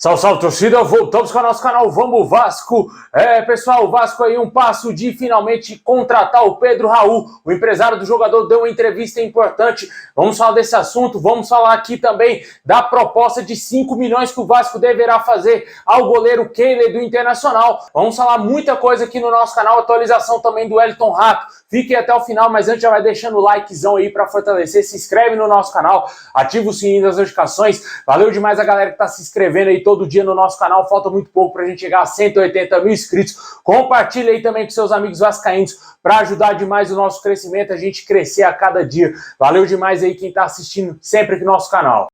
Salve, salve, torcida, voltamos com o nosso canal Vamos Vasco. Pessoal, o Vasco aí um passo de finalmente contratar o Pedro Raul. O empresário do jogador deu uma entrevista importante. Vamos falar desse assunto, vamos falar aqui também da proposta de 5 milhões que o Vasco deverá fazer ao goleiro Kehler do Internacional. Vamos falar muita coisa aqui no nosso canal, atualização também do Wellington Rato. Fiquem até o final, mas antes já vai deixando o likezão aí para fortalecer, se inscreve no nosso canal, ativa o sininho das notificações. Valeu demais a galera que tá se inscrevendo aí todo dia no nosso canal, falta muito pouco pra gente chegar a 180 mil inscritos. Compartilha aí também com seus amigos vascaínos para ajudar demais o nosso crescimento, a gente crescer a cada dia. Valeu demais aí quem tá assistindo sempre aqui no nosso canal.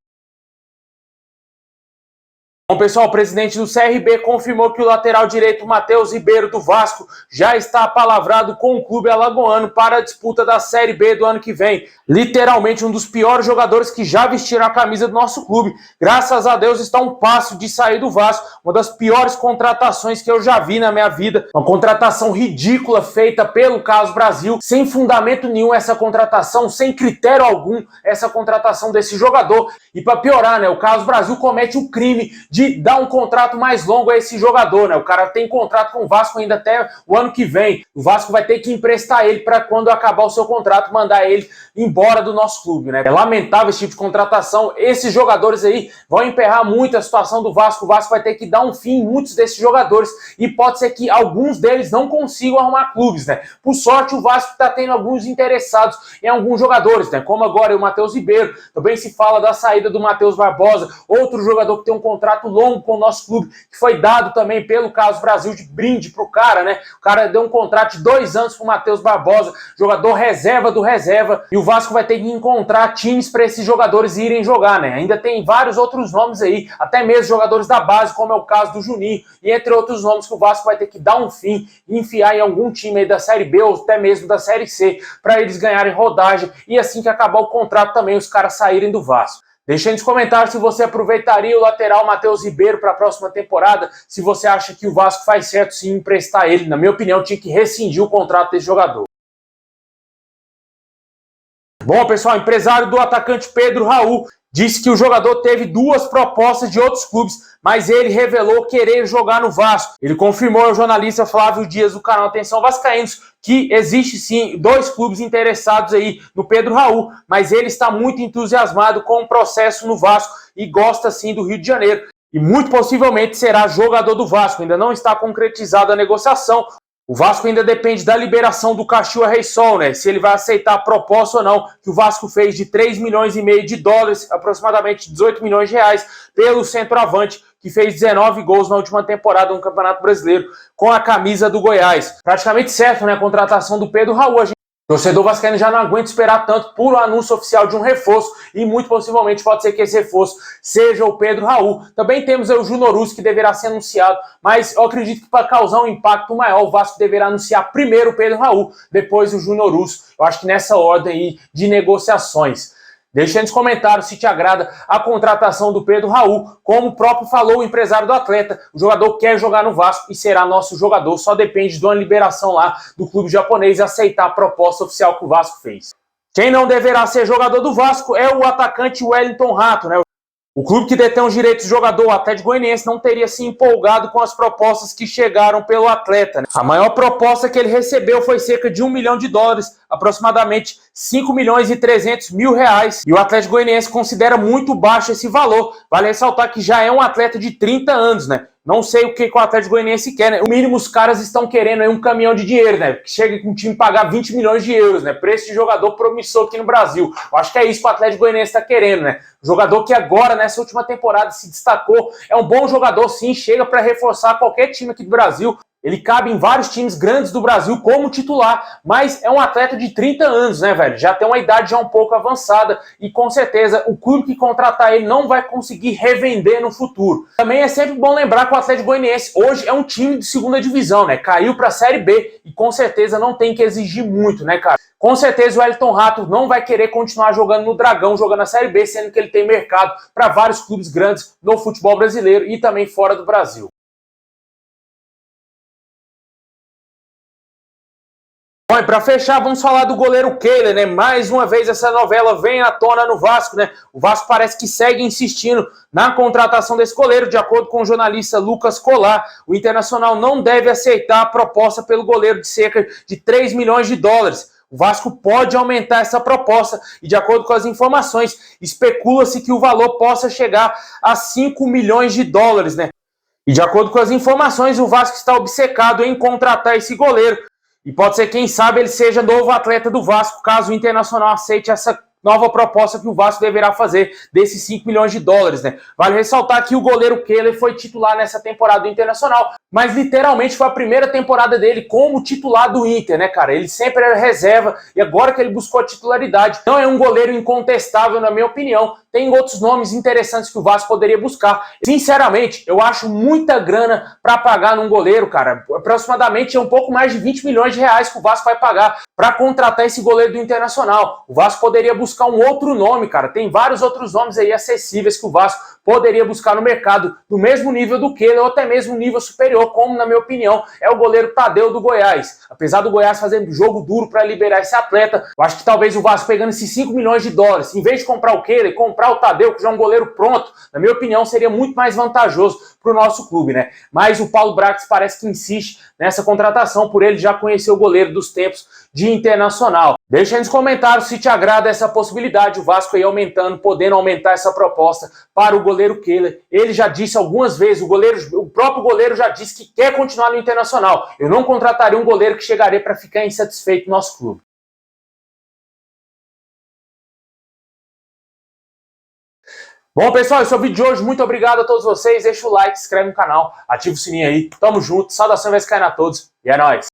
Bom, pessoal, o presidente do CRB confirmou que o lateral direito Matheus Ribeiro do Vasco já está apalavrado com o clube alagoano para a disputa da Série B do ano que vem. Literalmente um dos piores jogadores que já vestiram a camisa do nosso clube. Graças a Deus está um passo de sair do Vasco, uma das piores contratações que eu já vi na minha vida. Uma contratação ridícula feita pelo Caso Brasil, sem fundamento nenhum essa contratação, sem critério algum essa contratação desse jogador. E para piorar, né, o Caso Brasil comete o crime de dar um contrato mais longo a esse jogador, né? O cara tem contrato com o Vasco ainda até o ano que vem. O Vasco vai ter que emprestar ele para quando acabar o seu contrato, mandar ele embora do nosso clube, né? É lamentável esse tipo de contratação. Esses jogadores aí vão emperrar muito a situação do Vasco. O Vasco vai ter que dar um fim em muitos desses jogadores e pode ser que alguns deles não consigam arrumar clubes, né? Por sorte, o Vasco está tendo alguns interessados em alguns jogadores, né? Como agora o Matheus Ribeiro. Também se fala da saída do Matheus Barbosa, outro jogador que tem um contrato longo com o nosso clube, que foi dado também pelo Caso Brasil de brinde pro cara, né? O cara deu um contrato de 2 anos pro Matheus Barbosa, jogador reserva do reserva, e o Vasco vai ter que encontrar times para esses jogadores irem jogar, né? Ainda tem vários outros nomes aí, até mesmo jogadores da base, como é o caso do Juninho, e entre outros nomes que o Vasco vai ter que dar um fim e enfiar em algum time aí da Série B ou até mesmo da Série C, para eles ganharem rodagem e assim que acabar o contrato também os caras saírem do Vasco. Deixa aí nos comentários se você aproveitaria o lateral Matheus Ribeiro para a próxima temporada, se você acha que o Vasco faz certo sim emprestar ele. Na minha opinião, tinha que rescindir o contrato desse jogador. Bom, pessoal, empresário do atacante Pedro Raul disse que o jogador teve 2 propostas de outros clubes, mas ele revelou querer jogar no Vasco. Ele confirmou ao jornalista Flávio Dias do canal Atenção Vascaínos que existe sim 2 clubes interessados aí no Pedro Raul, mas ele está muito entusiasmado com o processo no Vasco e gosta sim do Rio de Janeiro. E muito possivelmente será jogador do Vasco, ainda não está concretizada a negociação. O Vasco ainda depende da liberação do Cachoeira Reysol, né? Se ele vai aceitar a proposta ou não, que o Vasco fez de 3,5 milhões de dólares, aproximadamente 18 milhões de reais, pelo centroavante, que fez 19 gols na última temporada no Campeonato Brasileiro com a camisa do Goiás. Praticamente certo, né? A contratação do Pedro Raul. O torcedor vascaíno já não aguenta esperar tanto por um anúncio oficial de um reforço e muito possivelmente pode ser que esse reforço seja o Pedro Raul. Também temos o Júnior Urso que deverá ser anunciado, mas eu acredito que para causar um impacto maior o Vasco deverá anunciar primeiro o Pedro Raul, depois o Júnior Urso. Eu acho que nessa ordem aí de negociações. Deixa aí nos comentários se te agrada a contratação do Pedro Raul. Como o próprio falou o empresário do atleta, o jogador quer jogar no Vasco e será nosso jogador. Só depende de uma liberação lá do clube japonês e aceitar a proposta oficial que o Vasco fez. Quem não deverá ser jogador do Vasco é o atacante Wellington Rato, né? O clube que detém os direitos do jogador, o Atlético Goianiense, não teria se empolgado com as propostas que chegaram pelo atleta, né? A maior proposta que ele recebeu foi cerca de 1 milhão de dólares, aproximadamente 5 milhões e 300 mil reais. E o Atlético Goianiense considera muito baixo esse valor. Vale ressaltar que já é um atleta de 30 anos, né? Não sei o que o Atlético Goianiense quer, né? O mínimo os caras estão querendo aí um caminhão de dinheiro, né? Que chega com um time pagar 20 milhões de euros, né? Preço de jogador promissor aqui no Brasil. Eu acho que é isso que o Atlético Goianiense está querendo, né? Jogador que agora, nessa última temporada, se destacou. É um bom jogador, sim. Chega para reforçar qualquer time aqui do Brasil. Ele cabe em vários times grandes do Brasil como titular, mas é um atleta de 30 anos, né, velho? Já tem uma idade já um pouco avançada e com certeza o clube que contratar ele não vai conseguir revender no futuro. Também é sempre bom lembrar que o Atlético Goianiense hoje é um time de segunda divisão, né? Caiu para a Série B e com certeza não tem que exigir muito, né, cara? Com certeza o Wellington Rato não vai querer continuar jogando no Dragão, jogando na Série B, sendo que ele tem mercado para vários clubes grandes no futebol brasileiro e também fora do Brasil. Bom, e para fechar, vamos falar do goleiro Kehler, né? Mais uma vez essa novela vem à tona no Vasco, né? O Vasco parece que segue insistindo na contratação desse goleiro. De acordo com o jornalista Lucas Colar, o Internacional não deve aceitar a proposta pelo goleiro de cerca de 3 milhões de dólares. O Vasco pode aumentar essa proposta e, de acordo com as informações, especula-se que o valor possa chegar a 5 milhões de dólares, né? E de acordo com as informações, o Vasco está obcecado em contratar esse goleiro. E pode ser, quem sabe, ele seja novo atleta do Vasco, caso o Internacional aceite essa nova proposta que o Vasco deverá fazer desses 5 milhões de dólares, né? Vale ressaltar que o goleiro Kehler foi titular nessa temporada do Internacional, mas literalmente foi a primeira temporada dele como titular do Inter, né, cara? Ele sempre era reserva e agora que ele buscou a titularidade, não é um goleiro incontestável, na minha opinião. Tem outros nomes interessantes que o Vasco poderia buscar. Sinceramente, eu acho muita grana para pagar num goleiro, cara. Aproximadamente é um pouco mais de 20 milhões de reais que o Vasco vai pagar para contratar esse goleiro do Internacional. O Vasco poderia buscar um outro nome, cara. Tem vários outros nomes aí acessíveis que o Vasco poderia buscar no mercado do mesmo nível do Kehler ou até mesmo um nível superior, como, na minha opinião, é o goleiro Tadeu do Goiás. Apesar do Goiás fazer jogo duro para liberar esse atleta, eu acho que talvez o Vasco pegando esses 5 milhões de dólares, em vez de comprar o Kehler, comprar o Tadeu, que já é um goleiro pronto, na minha opinião, seria muito mais vantajoso para o nosso clube, né? Mas o Paulo Brax parece que insiste nessa contratação, por ele já conhecer o goleiro dos tempos de Internacional. Deixa aí nos comentários se te agrada essa possibilidade, o Vasco aí aumentando, podendo aumentar essa proposta para o goleiro Kehler. Ele já disse algumas vezes, o próprio goleiro já disse que quer continuar no Internacional. Eu não contrataria um goleiro que chegaria para ficar insatisfeito no nosso clube. Bom, pessoal, esse é o vídeo de hoje. Muito obrigado a todos vocês. Deixa o like, se inscreve no canal, ativa o sininho aí. Tamo junto, saudação vascaína a todos e é nóis!